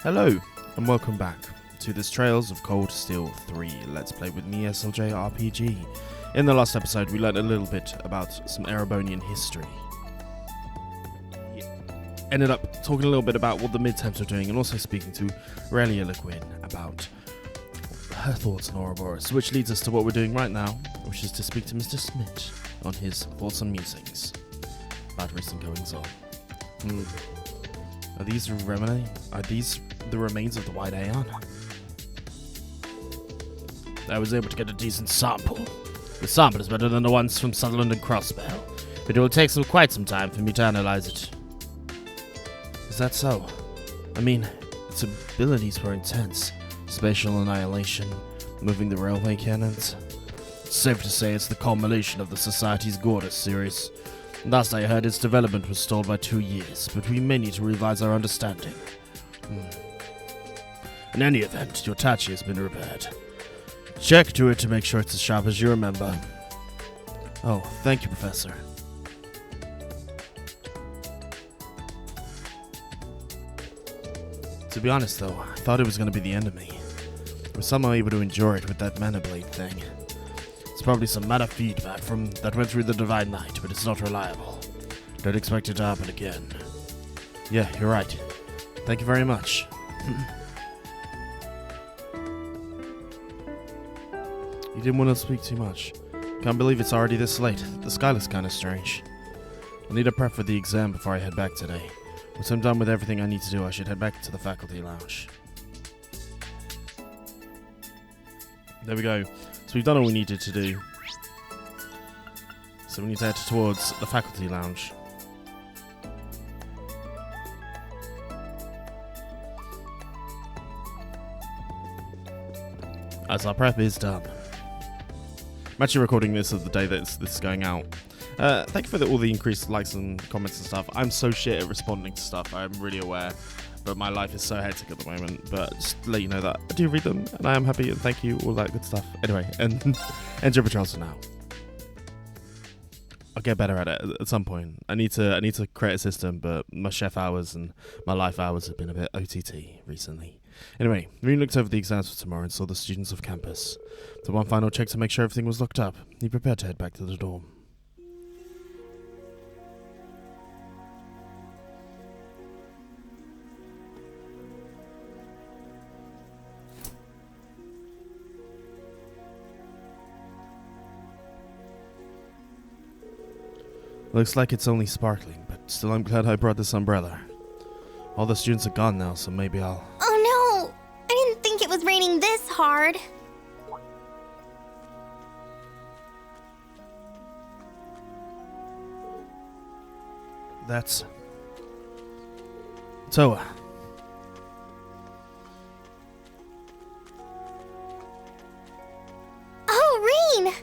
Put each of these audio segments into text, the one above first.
Hello, and welcome back to this Trails of Cold Steel 3 Let's Play with me, SLJ RPG. In the last episode, we learned a little bit about some Erebonian history. Ended up talking a little bit about what the midterms were doing, and also speaking to Relia Liquin about her thoughts on Ouroboros, which leads us to what we're doing right now, which is to speak to Mr. Smith on his thoughts and musings about recent goings on. Are these the remains of the White Aeon? I was able to get a decent sample. The sample is better than the ones from Sutherland and Crossbell, but it will take quite some time for me to analyze it. Is that so? I mean, its abilities were intense. Spatial annihilation, moving the railway cannons. It's safe to say it's the culmination of the Society's Gordas series. Last I heard, its development was stalled by 2 years, but we may need to revise our understanding. In any event, your tachi has been repaired. Check to it to make sure it's as sharp as you remember. Oh, thank you, Professor. To be honest, though, I thought it was going to be the end of me. I was somehow able to endure it with that mana blade thing. It's probably some mana feedback that went through the Divine Light, but it's not reliable. Don't expect it to happen again. Yeah, you're right. Thank you very much. You didn't want to speak too much. Can't believe it's already this late. The sky looks kind of strange. I need to prep for the exam before I head back today. Once I'm done with everything I need to do, I should head back to the faculty lounge. There we go. So we've done all we needed to do. So we need to head towards the faculty lounge. As our prep is done. I'm actually recording this at the day that this is going out. Thank you for all the increased likes and comments and stuff. I'm so shit at responding to stuff, I'm really aware. But my life is so hectic at the moment. But just to let you know that I do read them, and I am happy, and thank you, all that good stuff. Anyway, and enjoy patrols for now. I'll get better at it at some point. I need to create a system, but my chef hours and my life hours have been a bit OTT recently. Anyway, we looked over the exams for tomorrow and saw the students of campus. So one final check to make sure everything was locked up. He prepared to head back to the dorm. Looks like it's only sparkling, but still I'm glad I brought this umbrella. All the students are gone now, so maybe I'll... Oh no! I didn't think it was raining this hard. That's... Toa. Oh, Rean!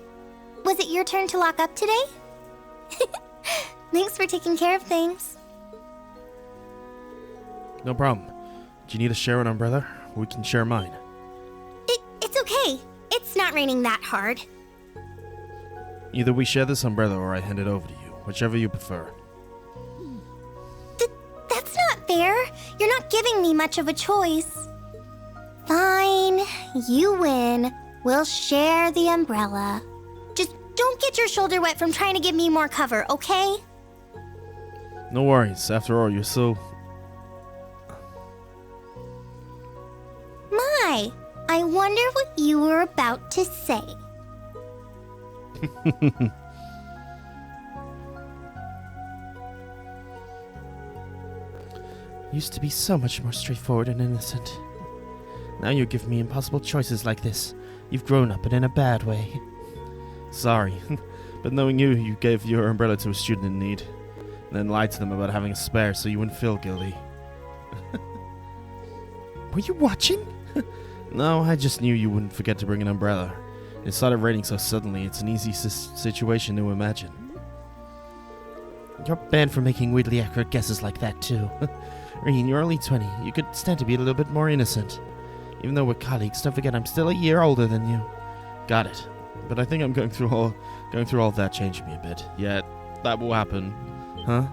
Was it your turn to lock up today? Thanks for taking care of things. No problem. Do you need to share an umbrella? We can share mine. It's okay. It's not raining that hard. Either we share this umbrella or I hand it over to you, whichever you prefer. That's not fair. You're not giving me much of a choice. Fine. You win. We'll share the umbrella. Just don't get your shoulder wet from trying to give me more cover, okay? No worries. After all, you're so... My, I wonder what you were about to say. Used to be so much more straightforward and innocent. Now you give me impossible choices like this. You've grown up, but in a bad way. Sorry, but knowing you gave your umbrella to a student in need, and then lied to them about having a spare so you wouldn't feel guilty. Were you watching? No, I just knew you wouldn't forget to bring an umbrella. It started raining so suddenly, it's an easy situation to imagine. You're banned from making weirdly accurate guesses like that, too. Rean, you're only 20. You could stand to be a little bit more innocent. Even though we're colleagues, don't forget I'm still a year older than you. Got it. But I think I'm going through all of that changed me a bit. Yeah, that will happen. Huh?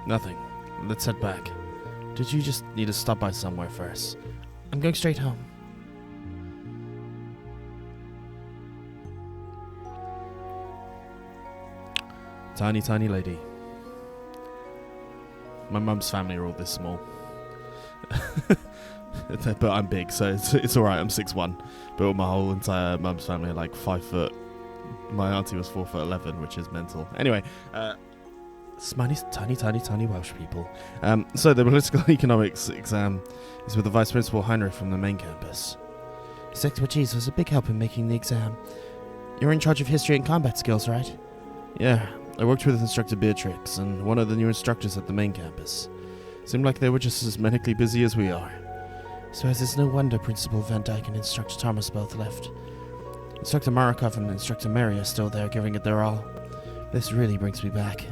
Nothing. Let's head back. Did you just need to stop by somewhere first? I'm going straight home. Tiny, tiny lady. My mum's family are all this small. But I'm big, so it's alright, I'm 6'1". But my whole entire mum's family are like 5 foot. My auntie was 4'11", which is mental. Anyway, Smiley's tiny, tiny, tiny Welsh people. So the political economics exam is with the Vice Principal Heinrich from the main campus. His expertise was a big help in making the exam. You're in charge of history and combat skills, right? Yeah, I worked with Instructor Beatrix and one of the new instructors at the main campus. Seemed like they were just as manically busy as we are. So as it's no wonder Principal Van Dyke and Instructor Thomas both left. Instructor Marikov and Instructor Mary are still there giving it their all. This really brings me back.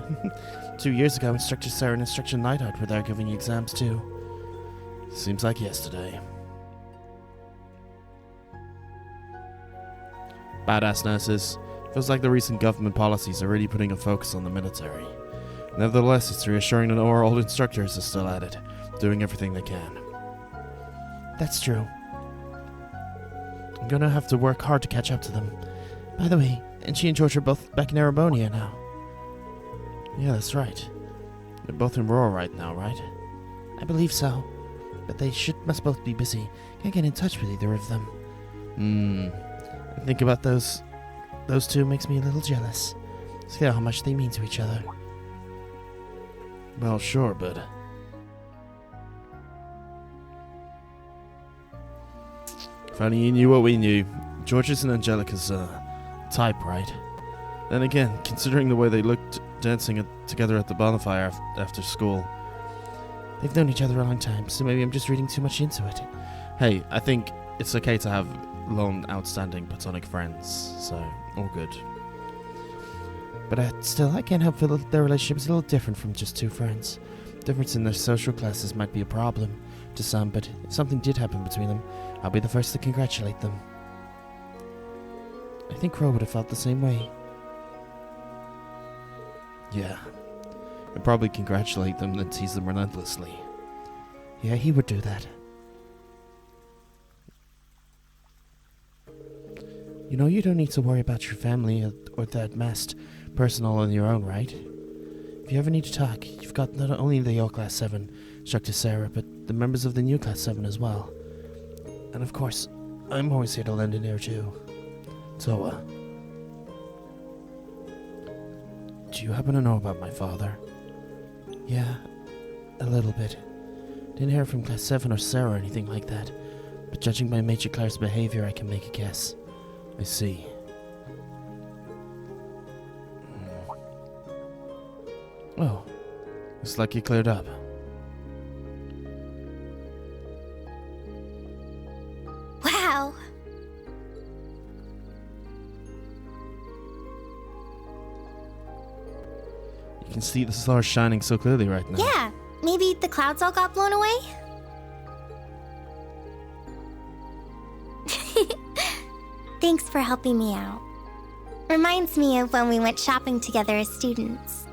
2 years ago, Instructor Sarah and Instructor Neidhart were there giving exams too. Seems like yesterday. Badass nurses. Feels like the recent government policies are really putting a focus on the military. Nevertheless, it's reassuring to know our old instructors are still at it, doing everything they can. That's true. I'm gonna have to work hard to catch up to them. By the way, and she and George are both back in Erebonia now. Yeah, that's right. They're both in Roar right now, right? I believe so. But they must both be busy. Can't get in touch with either of them. Think about those two makes me a little jealous. See how much they mean to each other. Well, sure, but... If only you knew what we knew. George's and Angelica's type, right? Then again, considering the way they looked dancing together at the bonfire after school. They've known each other a long time, so maybe I'm just reading too much into it. Hey, I think it's okay to have lone, outstanding platonic friends, so all good. But still, I can't help feel that their relationship is a little different from just two friends. Difference in their social classes might be a problem to some, but if something did happen between them, I'll be the first to congratulate them. I think Crow would have felt the same way. Yeah. I'd probably congratulate them and tease them relentlessly. Yeah, he would do that. You know, you don't need to worry about your family or that messed personal on your own, right? If you ever need to talk, you've got not only the old Class 7, Instructor Sarah, but the members of the new Class 7 as well. And of course, I'm always here to lend an ear too. So, do you happen to know about my father? Yeah, a little bit. Didn't hear from Class 7 or Sarah or anything like that, but judging by Major Claire's behavior, I can make a guess. I see. Oh, looks like you cleared up. Wow. You can see the stars shining so clearly right now. Yeah, maybe the clouds all got blown away? Thanks for helping me out. Reminds me of when we went shopping together as students.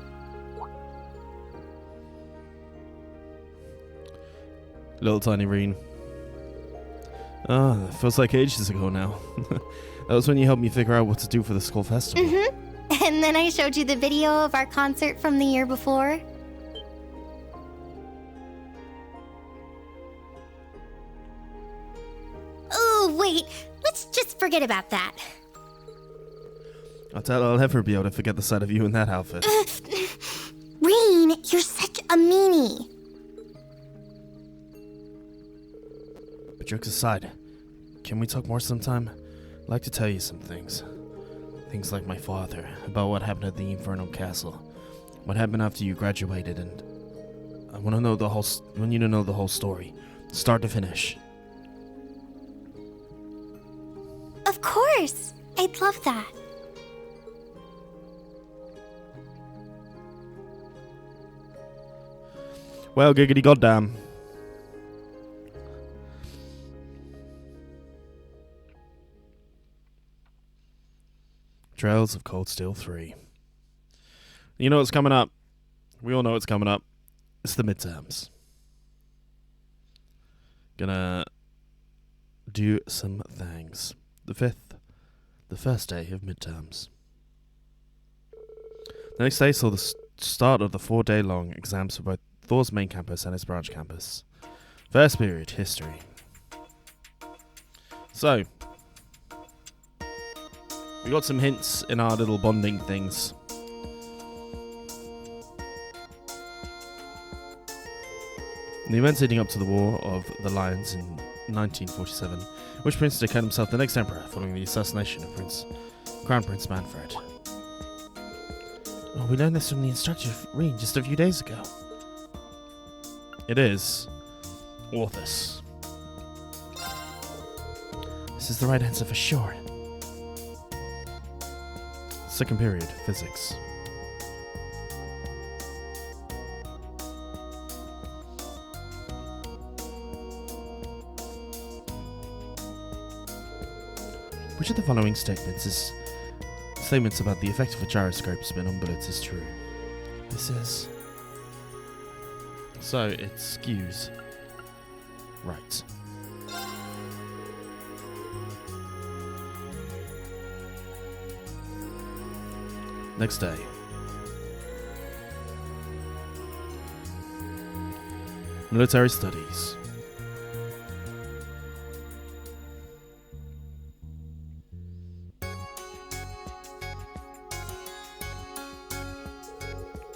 Little tiny Rean. Oh, that feels like ages ago now. That was when you helped me figure out what to do for the school festival. Mm-hmm. And then I showed you the video of our concert from the year before. Oh, wait. Let's just forget about that. I doubt I'll ever be able to forget the sight of you in that outfit. Rean, you're such a meanie. But jokes aside, can we talk more sometime? I'd like to tell you some things. Things like my father, about what happened at the Infernal Castle, what happened after you graduated, and I want to know the whole. Want you to know the whole story, start to finish. Of course, I'd love that. Well, giggity goddamn. Trails of Cold Steel 3. You know what's coming up. We all know what's coming up. It's the midterms. Gonna do some things. The first day of midterms. The next day saw the start of the 4-day-long exams for both Thors main campus and its branch campus. First period, history. So, we got some hints in our little bonding things. In the events leading up to the War of the Lions in 1947, which prince declared himself the next emperor following the assassination of Crown Prince Manfred. Oh, we learned this from the instructor Rean just a few days ago. It is Orthus. This is the right answer for sure. Second period, physics. Which of the following statements about the effect of a gyroscope spin on bullets is true? This is... So, it skews. Right. Next day. Military studies.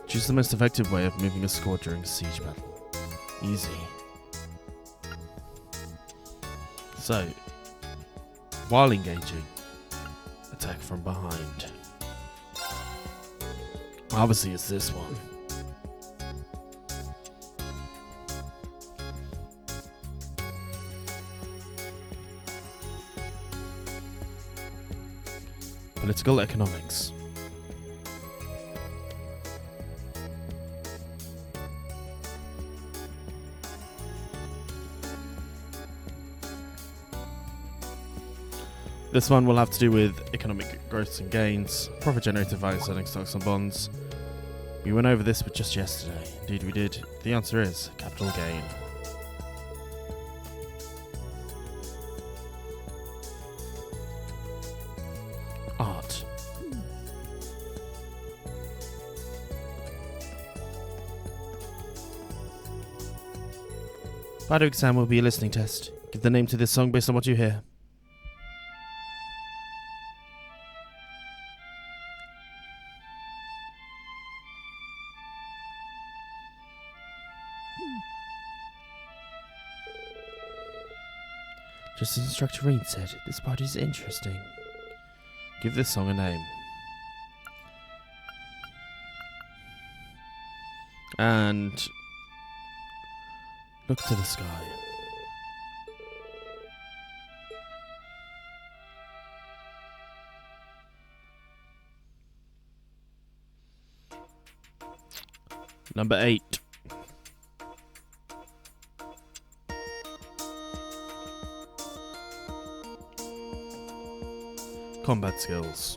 Choose the most effective way of moving a squad during a siege battle. Easy. So, while engaging, attack from behind. Obviously it's this one. Political economics. This one will have to do with economic growth and gains, profit generated via selling stocks and bonds. We went over this just yesterday. Indeed we did. The answer is capital gain. Art. Part of exam will be a listening test. Give the name to this song based on what you hear. Just as Instructor Rean said, this part is interesting. Give this song a name. And look to the sky. Number 8. Combat skills.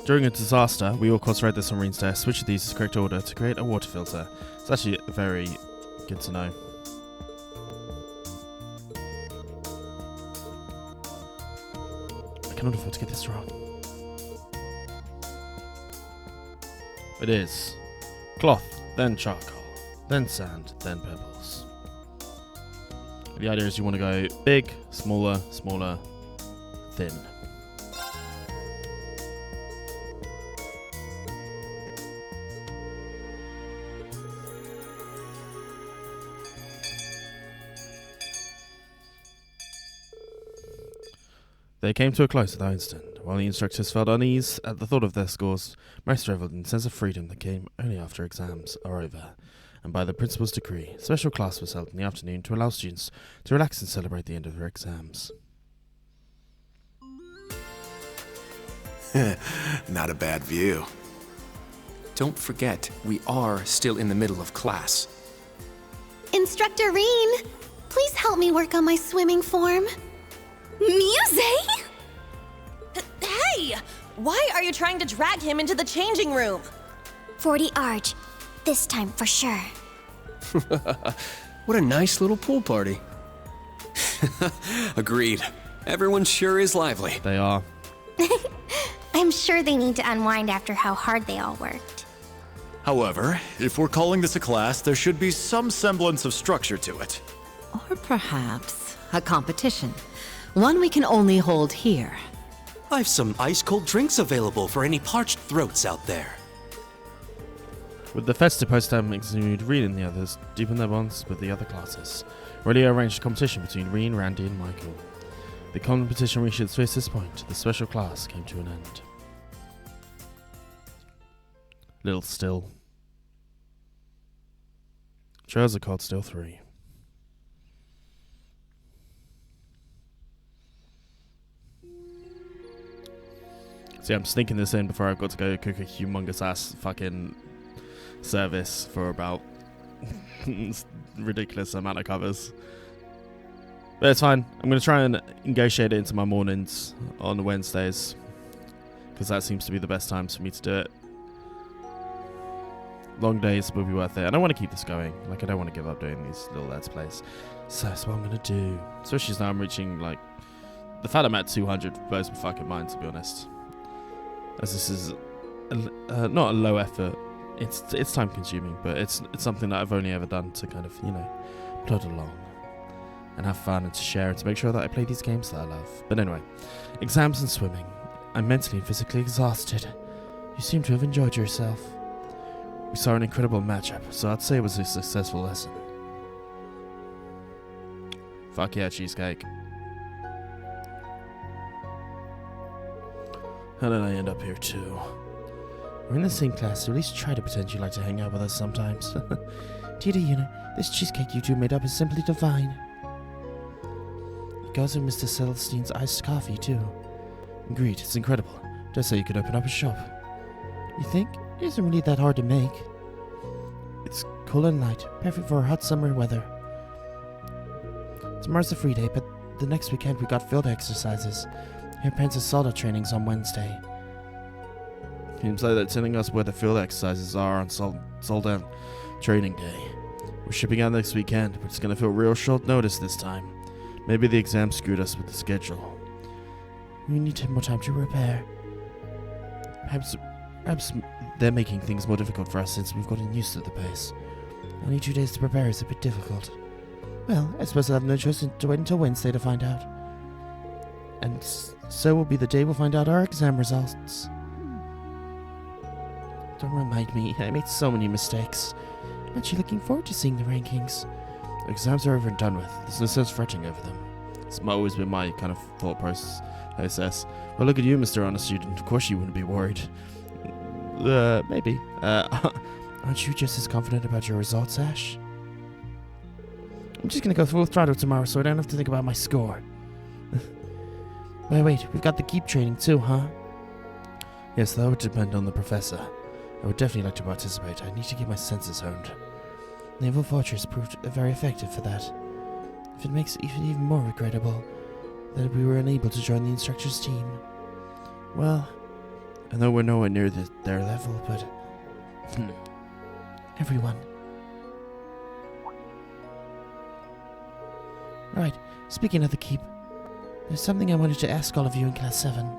During a disaster, we will concentrate this on Rean's test. Which of these is correct order to create a water filter? It's actually very good to know. I cannot afford to get this wrong. It is cloth, then charcoal, then sand, then pebbles. The idea is you want to go big, smaller, smaller, thin. They came to a close at that instant. While the instructors felt unease at the thought of their scores, most reveled in a sense of freedom that came only after exams are over. And by the principal's decree, a special class was held in the afternoon to allow students to relax and celebrate the end of their exams. Not a bad view. Don't forget, we are still in the middle of class. Instructor Rean, please help me work on my swimming form. Muse? Hey, Hey! Why are you trying to drag him into the changing room? 40 Arch. This time for sure. What a nice little pool party. Agreed. Everyone sure is lively. They are. I'm sure they need to unwind after how hard they all worked. However, if we're calling this a class, there should be some semblance of structure to it. Or perhaps a competition. One we can only hold here. I've some ice-cold drinks available for any parched throats out there. With the festive post-time exude Rean and the others deepen their bonds with the other classes. Already arranged a competition between Rean, Randy, and Michael. The competition reached its fiercest point. The special class came to an end. Little still. Trails are called Still 3. See, I'm sneaking this in before I've got to go cook a humongous ass fucking service for about ridiculous amount of covers. But it's fine. I'm going to try and negotiate it into my mornings on Wednesdays, because that seems to be the best times for me to do it. Long days will be worth it. And I want to keep this going. Like, I don't want to give up doing these little Let's Plays. So that's what I'm going to do. Especially now I'm reaching, like, the fact I'm at 200 blows my fucking mind, to be honest. As this is not a low effort. It's time consuming, but it's something that I've only ever done to kind of, you know, plod along and have fun and to share and to make sure that I play these games that I love. But anyway, exams and swimming. I'm mentally and physically exhausted. You seem to have enjoyed yourself. We saw an incredible matchup, so I'd say it was a successful lesson. Fuck yeah, cheesecake. How did I end up here too? We're in the same class, so at least try to pretend you like to hang out with us sometimes. Dear Una, this cheesecake you two made up is simply divine. It goes with Mr. Celestine's iced coffee, too. Agreed, it's incredible. Just say you could open up a shop. You think? It isn't really that hard to make. It's cool and light, perfect for hot summer weather. Tomorrow's a free day, but the next weekend we got field exercises. Your parents' assault training's on Wednesday. Seems like they're telling us where the field exercises are on Soldan training day. We're shipping out next weekend, but it's gonna feel real short notice this time. Maybe the exam screwed us with the schedule. We need more time to prepare. Perhaps they're making things more difficult for us since we've gotten used to the pace. Only 2 days to prepare is a bit difficult. Well, I suppose I'll have no choice to wait until Wednesday to find out. And so will be the day we'll find out our exam results. Don't remind me, I made so many mistakes. Aren't you looking forward to seeing the rankings? Exams are over and done with. There's no sense fretting over them. It's always been my kind of thought process. Well, look at you, Mr. Honest Student. Of course you wouldn't be worried. Maybe. Aren't you just as confident about your results, Ash? I'm just gonna go full throttle tomorrow so I don't have to think about my score. Wait, we've got the keep training too, huh? Yes, that would depend on the professor. I would definitely like to participate. I need to get my senses honed. Naval Fortress proved very effective for that. If it makes it even more regrettable that we were unable to join the instructor's team. Well, I know we're nowhere near their level, but... Everyone. Right, speaking of the keep, there's something I wanted to ask all of you in Class 7.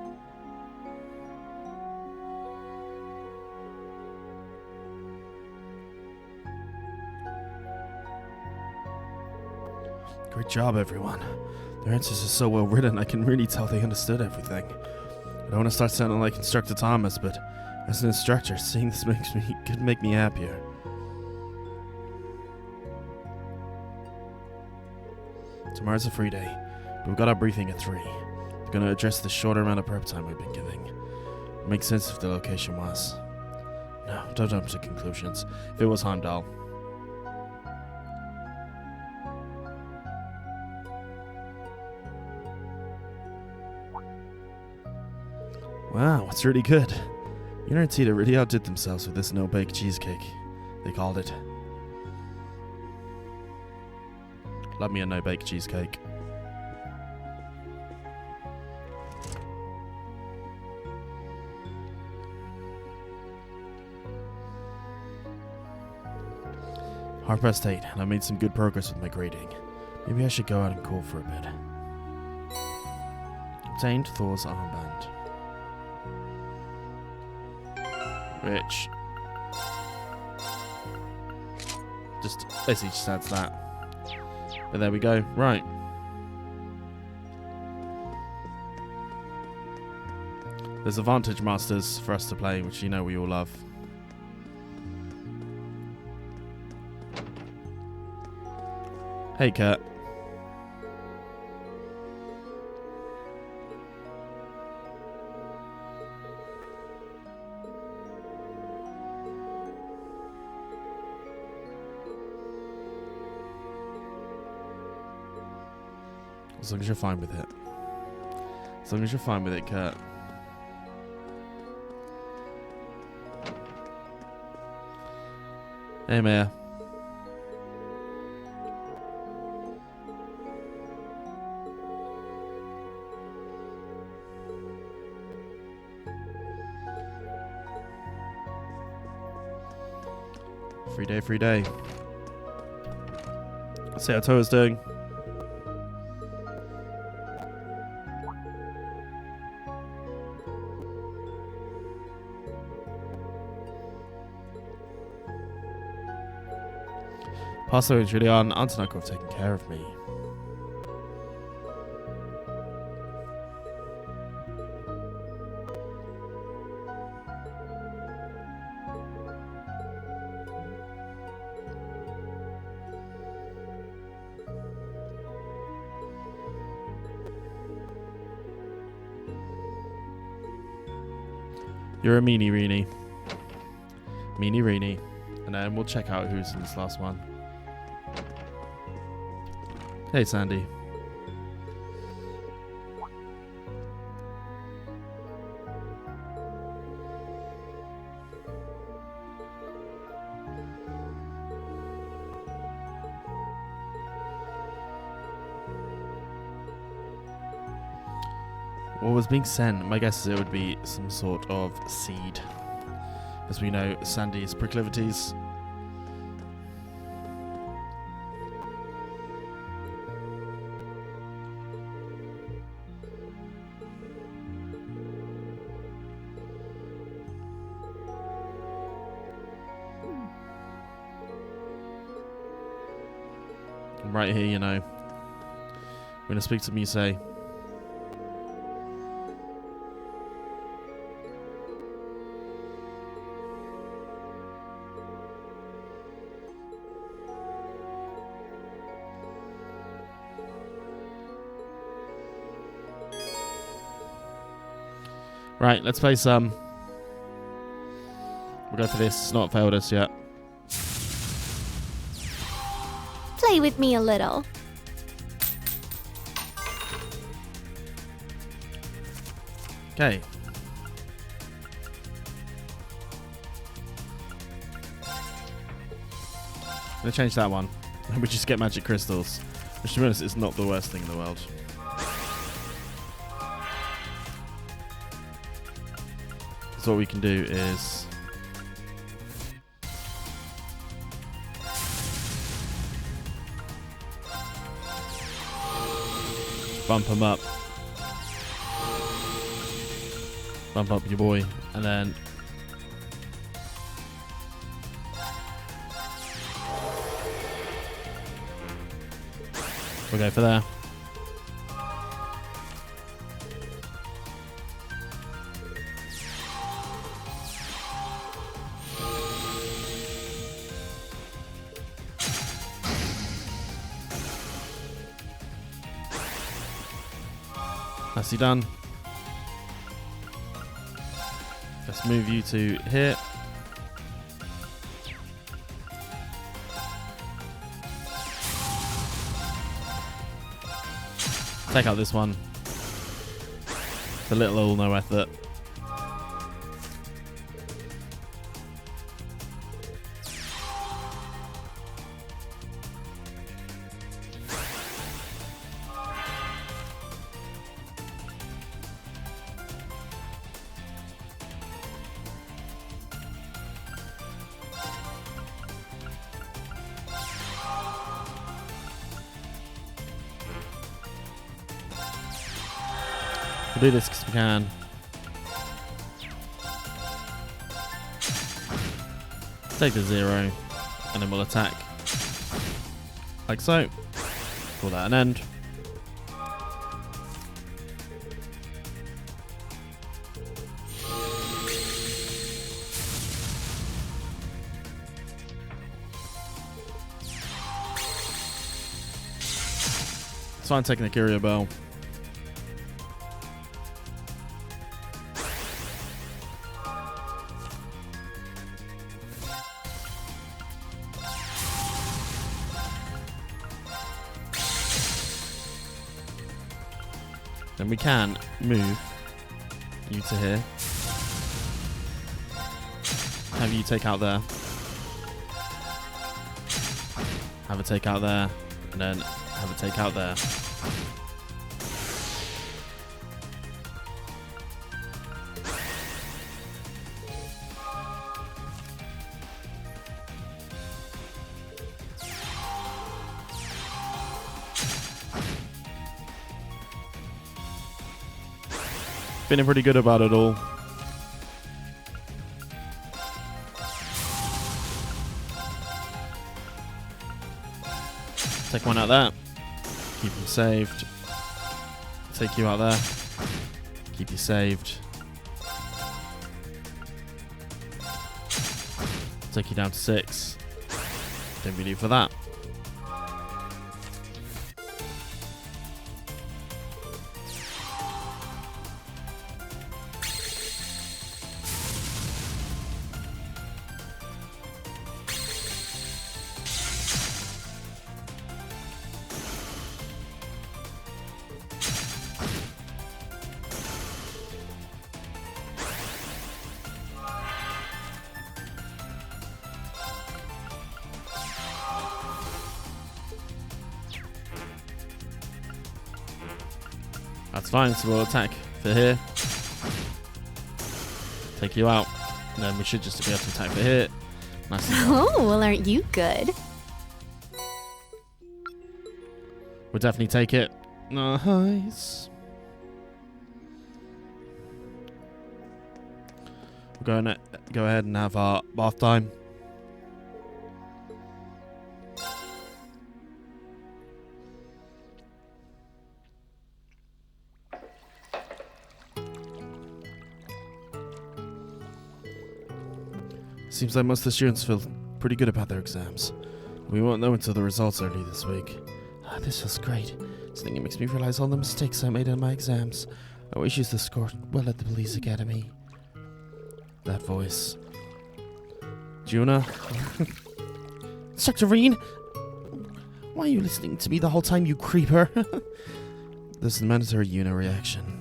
Great job, everyone. Their answers are so well written, I can really tell they understood everything. I don't want to start sounding like Instructor Thomas, but as an instructor, seeing this could make me happier. Tomorrow's a free day, but we've got our briefing at 3. We're going to address the shorter amount of prep time we've been giving. It makes sense if the location was. No, don't jump to conclusions. If it was Heimdall. Wow, it's really good. Una and Tita really outdid themselves with this no-bake cheesecake. They called it. Love me a no-bake cheesecake. 8:30, and I made some good progress with my grading. Maybe I should go out and call for a bit. Obtained Thors armband. Which just basically just adds that. But there we go. Right. There's Advantage Masters for us to play, which you know we all love. Hey, Kurt. As long as you're fine with it. As long as you're fine with it, Kurt. Hey, Mayor. Free day. See how Toa's doing. Pastor and Julian, Aunt and Uncle have taken care of me. You're a meanie Reanie. Meanie Reanie. And then we'll check out who's in this last one. Hey, Sandy. What was being sent? My guess is it would be some sort of seed. As we know, Sandy's proclivities. Right here, you know. I'm going to speak to Mise. Right, let's play some. We'll go for this. It's not failed us yet. Play with me a little. Okay. I'm gonna change that one. We just get magic crystals. Which, to be honest, is not the worst thing in the world. So what we can do is bump him up. Bump up your boy, and then we'll go for there. Nicely done. Let's move you to here. Take out this one. It's a little no effort. We'll do this because we can. Take the 0, and then we'll attack. Like so. Call that an end. It's fine taking the Curio Bell. Then we can move you to here. Have you take out there. Have a take out there. And then have a take out there. Feeling pretty good about it all. Take one out there. Keep him saved. Take you out there. Keep you saved. Take you down to 6. Don't be need for that. That's fine, so we'll attack for here. Take you out. And then we should just be able to attack for here. Nice. Oh, well, aren't you good? We'll definitely take it. Nice. We're going to go ahead and have our bath time. Seems like most of the students feel pretty good about their exams. We won't know until the results are early this week. This feels great. This thing makes me realize all the mistakes I made in my exams. I always used to score well at the police academy. That voice. Juna? Instructor Rean? Why are you listening to me the whole time, you creeper? This is the mandatory unit reaction.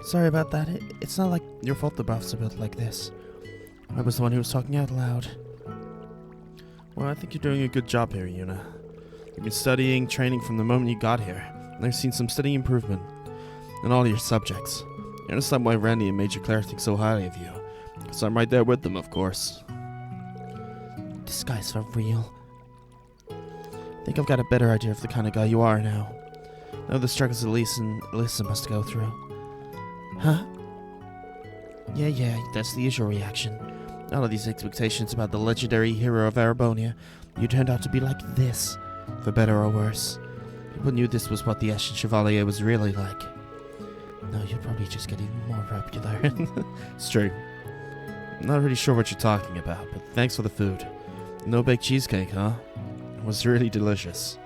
Sorry about that. It's not like your fault the buffs are built like this. I was the one who was talking out loud. Well, I think you're doing a good job here, Yuna. You've been studying, training from the moment you got here. And I've seen some steady improvement in all your subjects. You understand why Randy and Major Claire think so highly of you. Because I'm right there with them, of course. This guy's for real. I think I've got a better idea of the kind of guy you are now. Know the struggles Elise and Alyssa must go through. Huh? Yeah, that's the usual reaction. All of these expectations about the legendary hero of Arabonia, you turned out to be like this, for better or worse. People knew this was what the Ashen Chevalier was really like. No, you'll probably just get even more popular. It's true. I'm not really sure what you're talking about, but thanks for the food. No baked cheesecake, huh? It was really delicious.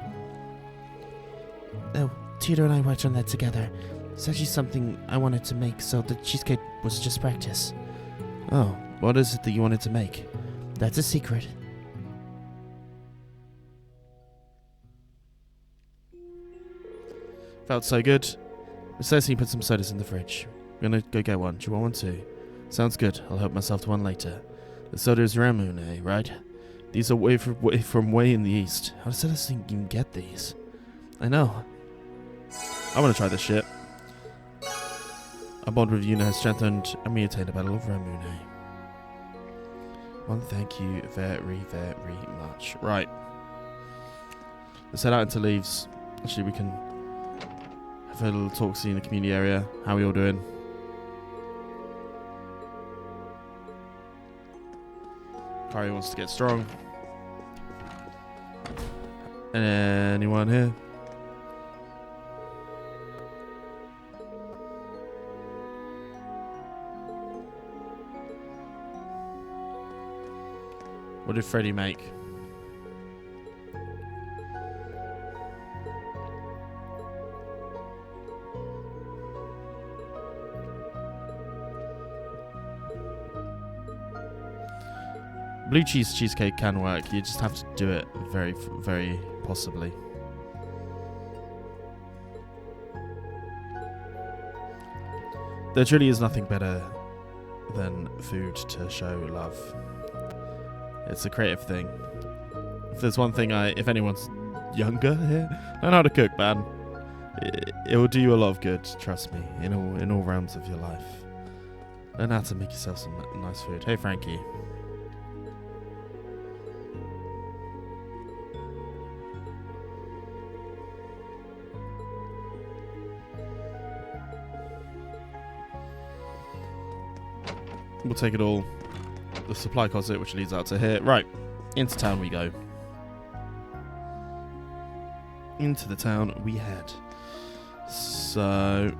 Oh, Tito and I worked on that together. It's actually something I wanted to make, so the cheesecake was just practice. Oh, what is it that you wanted to make? That's a secret. Felt so good. Besides, you put some sodas in the fridge. I'm gonna go get one. Do you want one too? Sounds good. I'll help myself to one later. The soda is Ramune, right? These are way in the east. How does this thing even get these? I know. I want to try this shit. Our bond with Yuna has strengthened and we attained a battle of Ramune. One, thank you very, very much. Right. Let's head out into Leaves. Actually, we can have a little talk, see in the community area. How are we all doing? Kari wants to get strong. Anyone here? What did Freddy make? Blue cheese cheesecake can work. You just have to do it very, very possibly. There truly is nothing better than food to show love. It's a creative thing. If there's one thing if anyone's younger here, learn how to cook, man. It will do you a lot of good, trust me, in all realms of your life. Learn how to make yourself some nice food. Hey, Frankie. We'll take it all. The supply closet, which leads out to here. Right, into town we go. Into the town we head. So,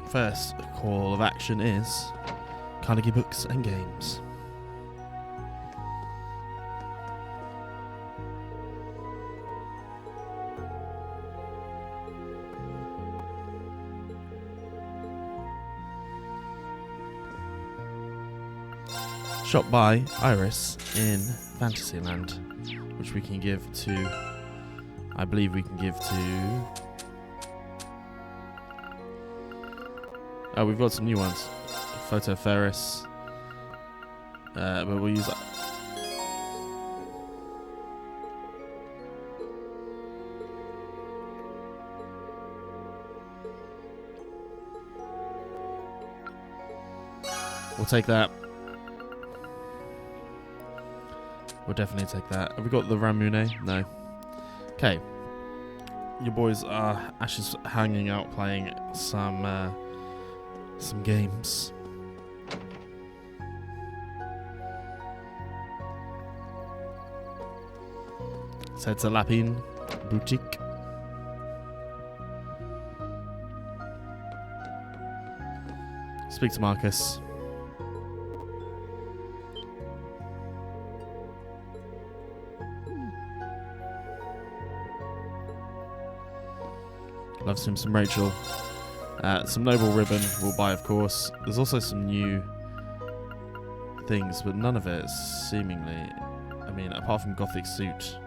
first call of action is Carnegie Books and Games. Shop by Iris in Fantasyland, which we can give to, I believe we can give to, oh, we've got some new ones. Photo Ferris, but we'll use, we'll take that. We'll definitely take that. Have we got the Ramune? No. Okay. Your boys are Ash's hanging out playing some games. Let's head to Lapine Boutique. Speak to Marcus. Loves him some Rachel. Some Noble Ribbon we'll buy, of course. There's also some new things, but none of it is seemingly, I mean, apart from Gothic Suit.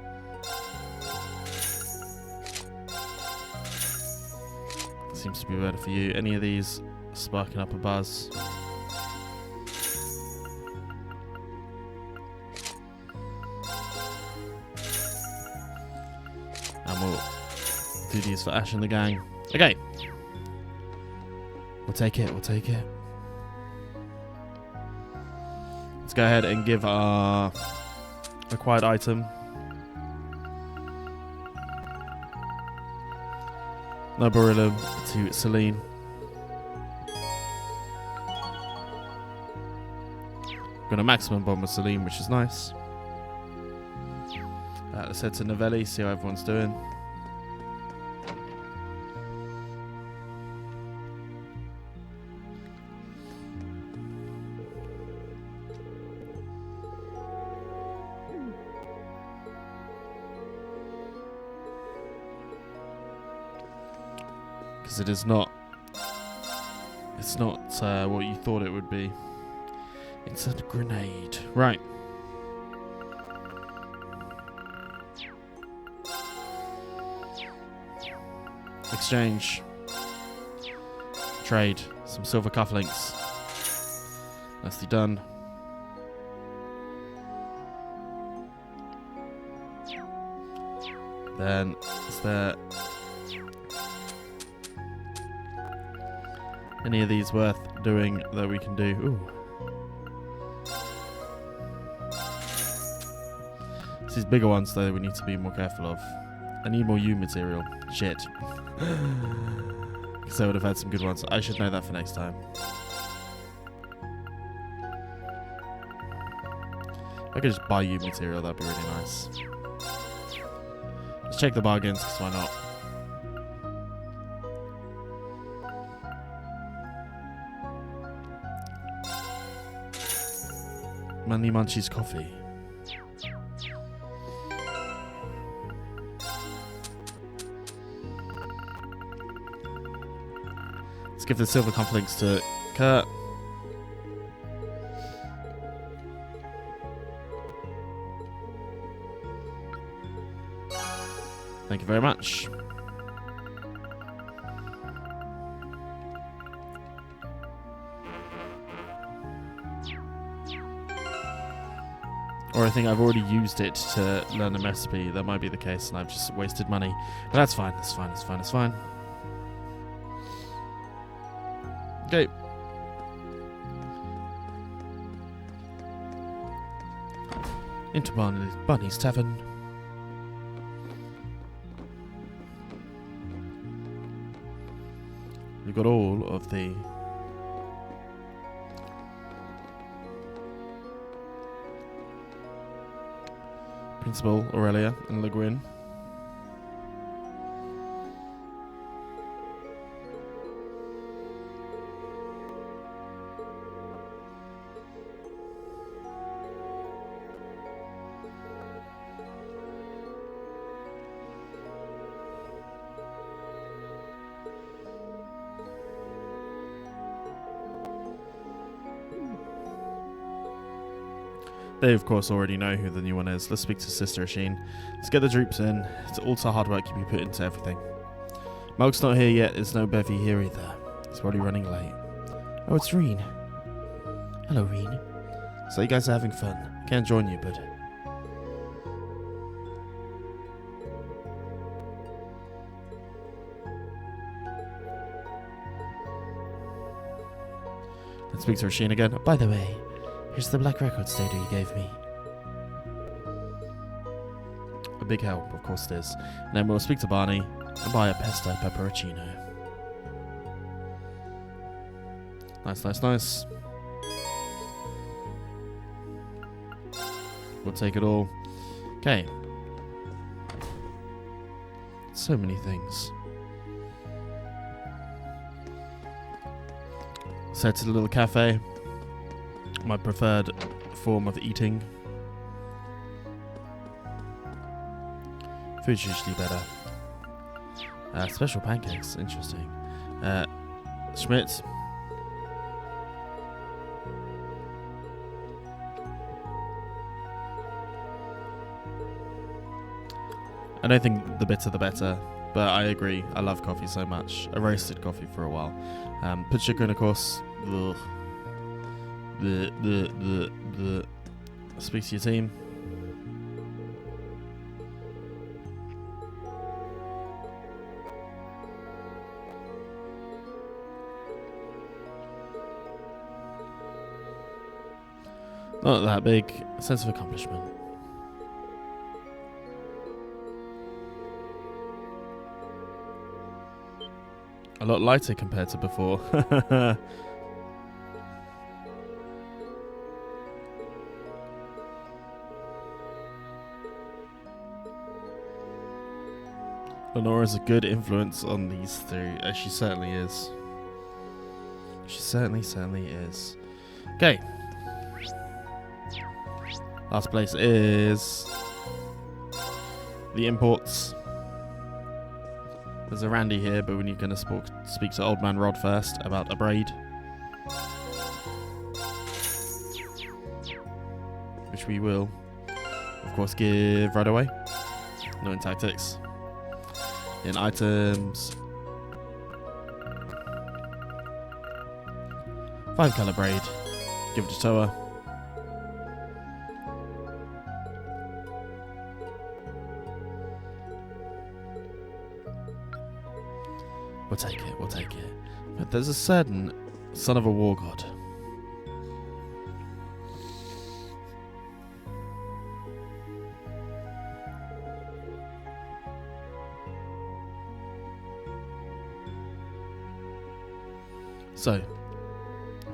Seems to be better for you. Any of these sparking up a buzz? And we'll do these for Ash and the gang. Okay. We'll take it, we'll take it. Let's go ahead and give our acquired item. Noborillum to Celine. Got a maximum bomb with Celine, which is nice. Let's head to Novelli, see how everyone's doing. Because it is not, it's not what you thought it would be. It's a grenade. Right. Exchange. Trade. Some silver cufflinks. Nicely done. Then, is there any of these worth doing that we can do? Ooh. It's these bigger ones, though, we need to be more careful of. I need more U material. Shit. Because I would have had some good ones. I should know that for next time. If I could just buy U material, that'd be really nice. Let's check the bargains, because why not? Money Munchies coffee. Let's give the silver cufflinks to Kurt. Thank you very much. Or I think I've already used it to learn a recipe. That might be the case, and I've just wasted money. But that's fine. That's fine. That's fine. That's fine. Okay. Into Bunny's Tavern. We've got all of the Principal, Aurelia, and Le Guin. They, of course, already know who the new one is. Let's speak to Sister Sheen. Let's get the troops in. It's all the hard work you put into everything. Mulk's not here yet. There's no Bevy here either. He's probably running late. Oh, it's Rean. Hello, Rean. So you guys are having fun. I can't join you, but... Let's speak to Sheen again. By the way, here's the black records data you gave me. A big help, of course it is. And then we'll speak to Barney and buy a pesto pepperoncino. Nice, nice, nice. We'll take it all. Okay. So many things. So to the little cafe. My preferred form of eating. Food's usually better. Special pancakes, interesting. Schmidt. I don't think the bitter the better, but I agree. I love coffee so much. I roasted coffee for a while. Put sugar in, of course. Ugh. Speak to your team. Not that big. A sense of accomplishment. A lot lighter compared to before. Lenora's a good influence on these three, as she certainly is. She certainly is. Okay. Last place is the imports. There's a Randy here, but we're going to speak to Old Man Rod first about a braid. Which we will, of course, give right away. No in tactics. In items. 5-color braid. Give it to Toa. We'll take it. But there's a certain son of a war god. So,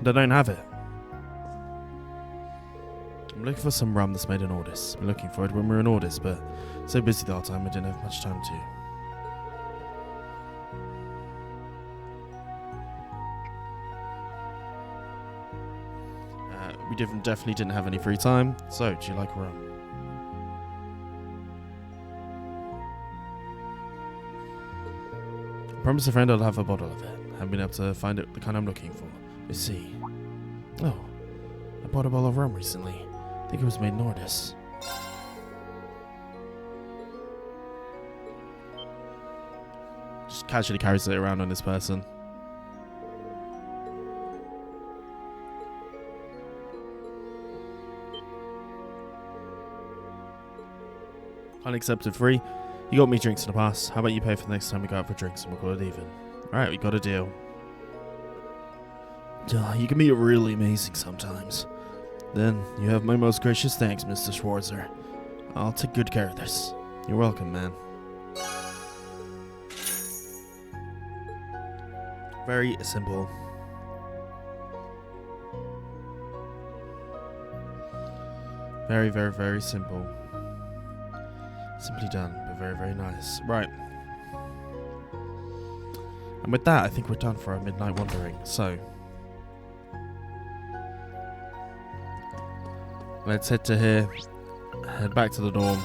they don't have it. I'm looking for some rum that's made in Ordis. I'm looking for it when we're in Ordis, but so busy the whole time I didn't have much time to. We definitely didn't have any free time, so do you like rum? I promised a friend I'll have a bottle of it. Haven't been able to find it, the kind I'm looking for. Let's see. Oh, I bought a bottle of rum recently. I think it was made in Ordis. Just casually carries it around on this person. Unaccepted free. You got me drinks in the past. How about you pay for the next time we go out for drinks and we'll call it even? Alright, we got a deal. You can be really amazing sometimes. Then, you have my most gracious thanks, Mr. Schwarzer. I'll take good care of this. You're welcome, man. Very simple. Very, very, very simple. Simply done, but very, very nice. Right. And with that, I think we're done for our midnight wandering. So, let's head to here. Head back to the dorm.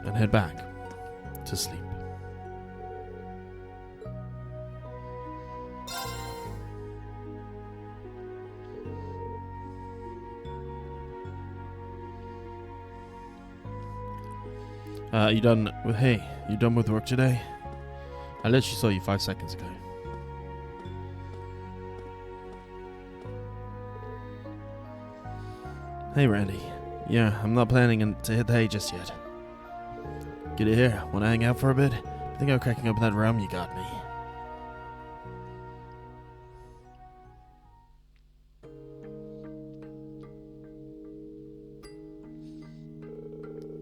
And head back to sleep. You done with, hey, you done with work today? I literally saw you 5 seconds ago. Hey Randy. Yeah, I'm not planning to hit the hay just yet. Get it here. Wanna hang out for a bit? I think I'm cracking up that rum you got me.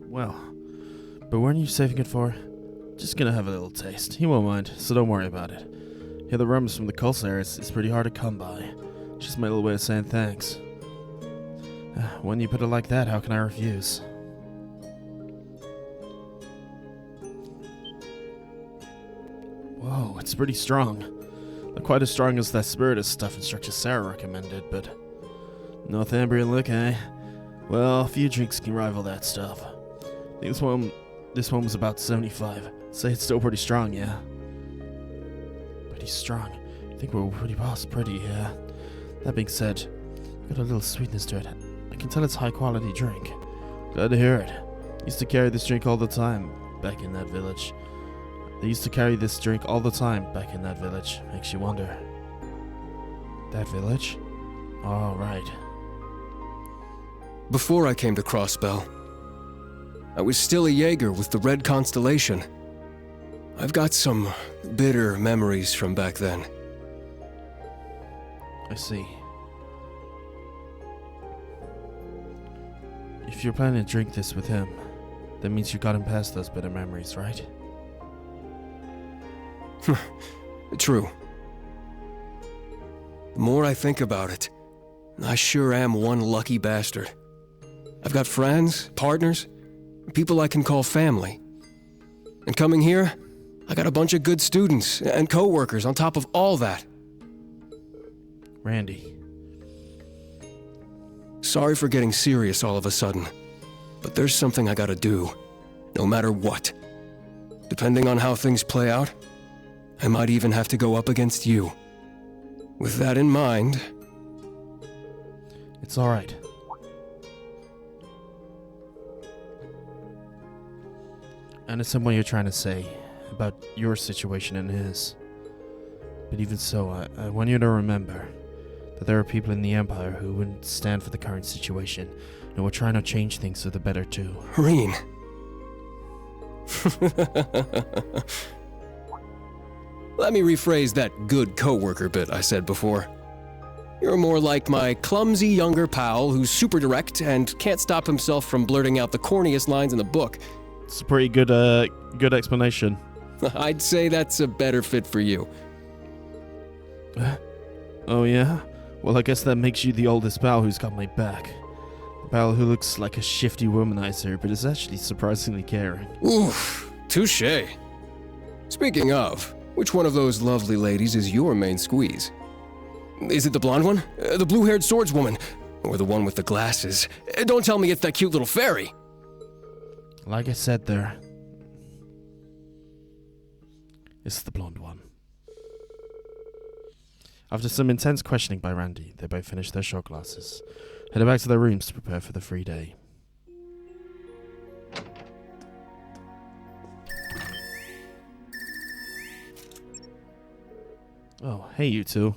Well, but weren't you saving it for? Just gonna have a little taste. He won't mind, so don't worry about it. Yeah, the rum's from the coast area. It's pretty hard to come by. Just my little way of saying thanks. When you put it like that, how can I refuse? Whoa, it's pretty strong. Not quite as strong as that spiritus stuff Instructor Sarah recommended, but Northumbrian look, eh? Well, a few drinks can rival that stuff. I think this one was about 75. Say it's still pretty strong, yeah? Pretty strong. I think we're pretty, yeah. That being said, got a little sweetness to it. I can tell it's high quality drink. Glad to hear it. Used to carry this drink all the time back in that village. They used to carry this drink all the time back in that village. Makes you wonder. That village? All right. Before I came to Crossbell, I was still a Jaeger with the Red Constellation. I've got some bitter memories from back then. I see. If you're planning to drink this with him, that means you got him past those bitter memories, right? True. The more I think about it, I sure am one lucky bastard. I've got friends, partners, people I can call family. And coming here, I got a bunch of good students and co-workers on top of all that. Randy. Sorry for getting serious all of a sudden, but there's something I gotta do, no matter what. Depending on how things play out, I might even have to go up against you. With that in mind... It's alright. I understand what you're trying to say about your situation and his. But even so, I want you to remember that there are people in the Empire who wouldn't stand for the current situation, and we're trying to change things for the better too. Rean. Let me rephrase that good coworker bit I said before. You're more like my clumsy younger pal who's super direct and can't stop himself from blurting out the corniest lines in the book. It's a pretty good explanation. I'd say that's a better fit for you. Oh yeah? Well, I guess that makes you the oldest pal who's got my back. A pal who looks like a shifty womanizer, but is actually surprisingly caring. Oof, touche. Speaking of, which one of those lovely ladies is your main squeeze? Is it the blonde one? The blue-haired swordswoman? Or the one with the glasses? Don't tell me it's that cute little fairy! Like I said there, it's the blonde one. After some intense questioning by Randy, they both finished their shot glasses, headed back to their rooms to prepare for the free day. Oh, hey you two.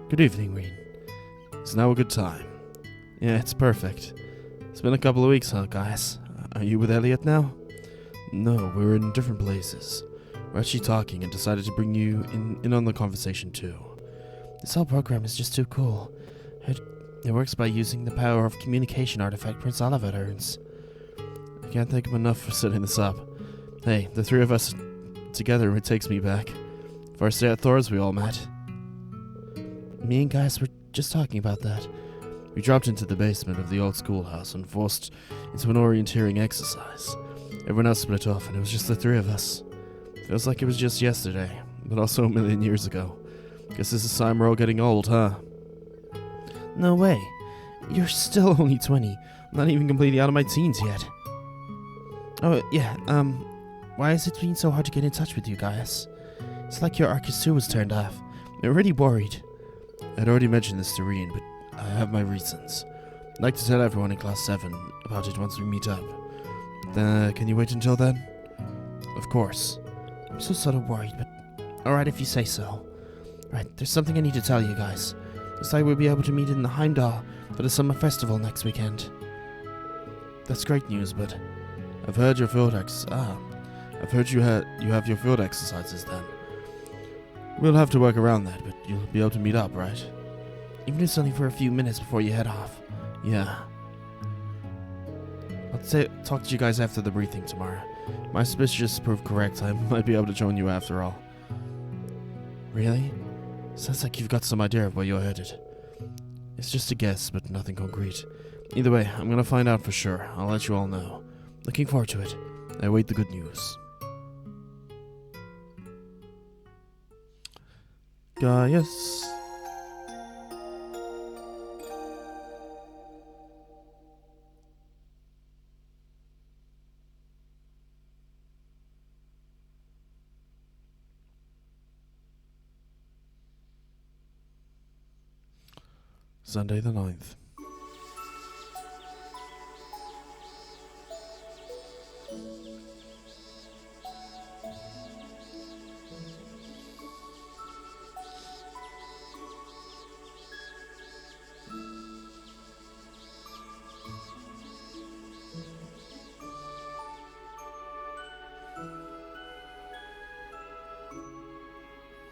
Good evening, Rean. It's now a good time. Yeah, it's perfect. It's been a couple of weeks, huh, guys? Are you with Elliot now? No, we're in different places. We're actually talking and decided to bring you in on the conversation too. This whole program is just too cool. It works by using the power of communication artifact Prince Oliver earns. I can't thank him enough for setting this up. Hey, the three of us together, it takes me back. First day at Thors we all met. Me and guys were just talking about that. We dropped into the basement of the old schoolhouse and forced into an orienteering exercise. Everyone else split off and it was just the three of us. Feels like it was just yesterday, but also a million years ago. Guess this is a sign we're all getting old, huh? No way. You're still only 20. I'm not even completely out of my teens yet. Oh, yeah, why has it been so hard to get in touch with you guys? It's like your Arcus 2 was turned off. I'm really worried. I'd already mentioned this to Rean, but I have my reasons. I'd like to tell everyone in Class 7 about it once we meet up. Can you wait until then? Of course. I'm so sort of worried, but alright if you say so. Right, there's something I need to tell you guys. Looks like we'll be able to meet in the Heimdall for the summer festival next weekend. That's great news, but I've heard your field I've heard you have your field exercises then. We'll have to work around that, but you'll be able to meet up, right? Even if it's only for a few minutes before you head off. Yeah. I'll talk to you guys after the briefing tomorrow. My suspicions proved correct. I might be able to join you after all. Really? Sounds like you've got some idea of where you're headed. It's just a guess, but nothing concrete. Either way, I'm gonna find out for sure. I'll let you all know. Looking forward to it. I await the good news. Yes. Sunday the 9th.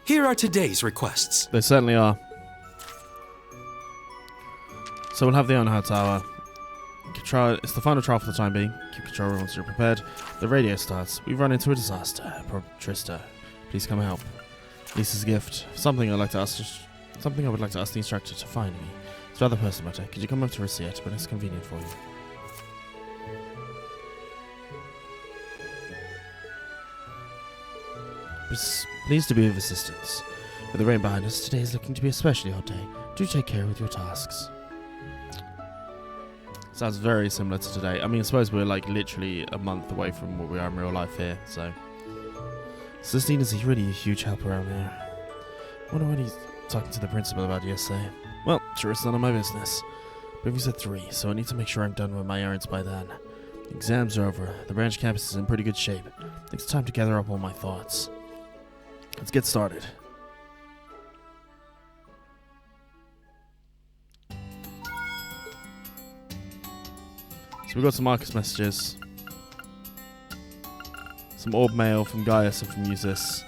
Here are today's requests. They certainly are. So we'll have the Onhar Tower. It's the final trial for the time being. Keep control once you're prepared. The radio starts. We've run into a disaster. Trista, please come help. Lisa's gift. Something I would like to ask the instructor to find me. It's rather personal matter. Could you come up to receive it when it's convenient for you? Pleased to be of assistance. With the rain behind us, today is looking to be a especially hot day. Do take care with your tasks. Sounds very similar to today. I mean, I suppose we're like literally a month away from what we are in real life here, so. Sistine is really a huge help around here. Wonder what he's talking to the principal about yesterday. Well, sure, it's none of my business. Briefing's at 3, so I need to make sure I'm done with my errands by then. The exams are over. The branch campus is in pretty good shape. I think it's time to gather up all my thoughts. Let's get started. So we got some Marcus messages, some orb mail from Gaius and from Musis.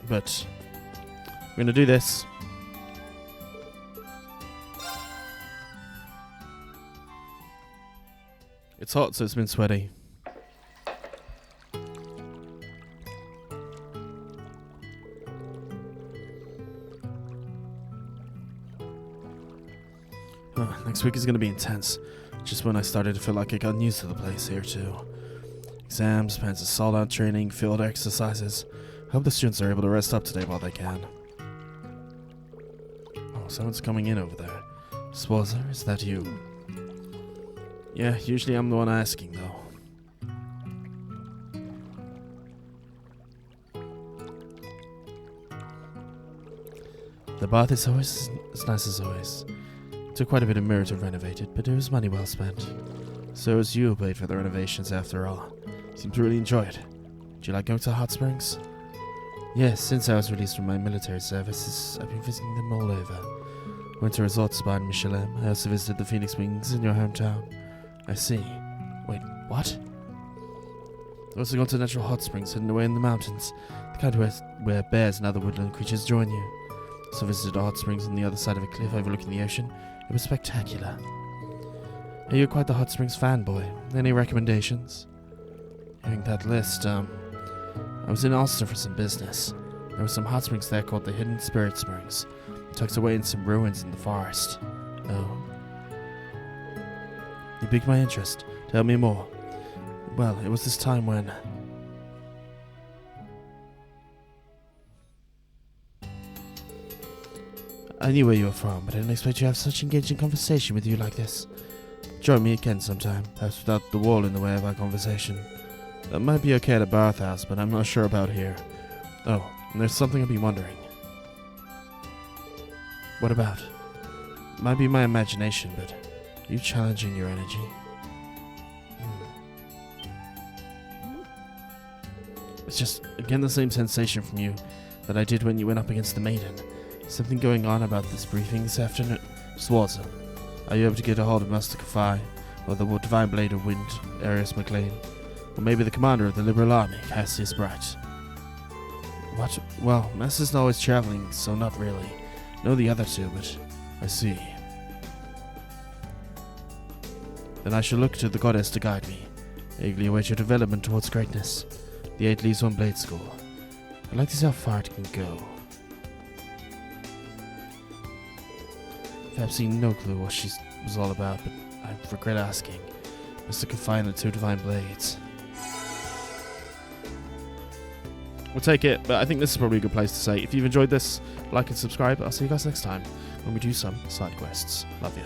but we're gonna do this. It's hot, so it's been sweaty. Next week is going to be intense. Just when I started to feel like I got used to the place here too. Exams, plans of assault training, field exercises. I hope the students are able to rest up today while they can. Oh, someone's coming in over there. Schwarzer, is that you? Yeah, usually I'm the one asking though. The bath is always as nice as always. Took quite a bit of mirror to renovate it, but it was money well spent. So it was you who paid for the renovations after all. Seemed to really enjoy it. Do you like going to hot springs? Yes, since I was released from my military services, I've been visiting them all over. Went to resort spa in Michelin. I also visited the Phoenix Wings in your hometown. I see. Wait, what? I also gone to natural hot springs hidden away in the mountains. The kind where bears and other woodland creatures join you. Also visited a hot springs on the other side of a cliff overlooking the ocean. It was spectacular. You're quite the hot springs fanboy. Any recommendations? Hearing that list, I was in Ulster for some business. There were some hot springs there called the Hidden Spirit Springs, tucked away in some ruins in the forest. Oh. You piqued my interest. Tell me more. Well, it was this time when... I knew where you were from, but I didn't expect you to have such engaging conversation with you like this. Join me again sometime, perhaps without the wall in the way of our conversation. That might be okay at a bathhouse, but I'm not sure about here. Oh, and there's something I've been wondering. What about? Might be my imagination, but are you challenging your energy? It's just, again, the same sensation from you that I did when you went up against the maiden. Something going on about this briefing this afternoon. Schwarzer, are you able to get a hold of Master Kafai, or the Divine Blade of Wind, Arius MacLean, or maybe the commander of the Liberal Army, Cassius Bright? What? Well, Master's not always traveling, so not really. Know the other two, but I see. Then I shall look to the goddess to guide me. Eagerly await your development towards greatness. The 8 leaves on Blade School. I'd like to see how far it can go. I've absolutely no clue what she was all about, but I regret asking. Mr. Kafai and the 2 Divine Blades. We'll take it, but I think this is probably a good place to say. If you've enjoyed this, like and subscribe. I'll see you guys next time when we do some side quests. Love ya.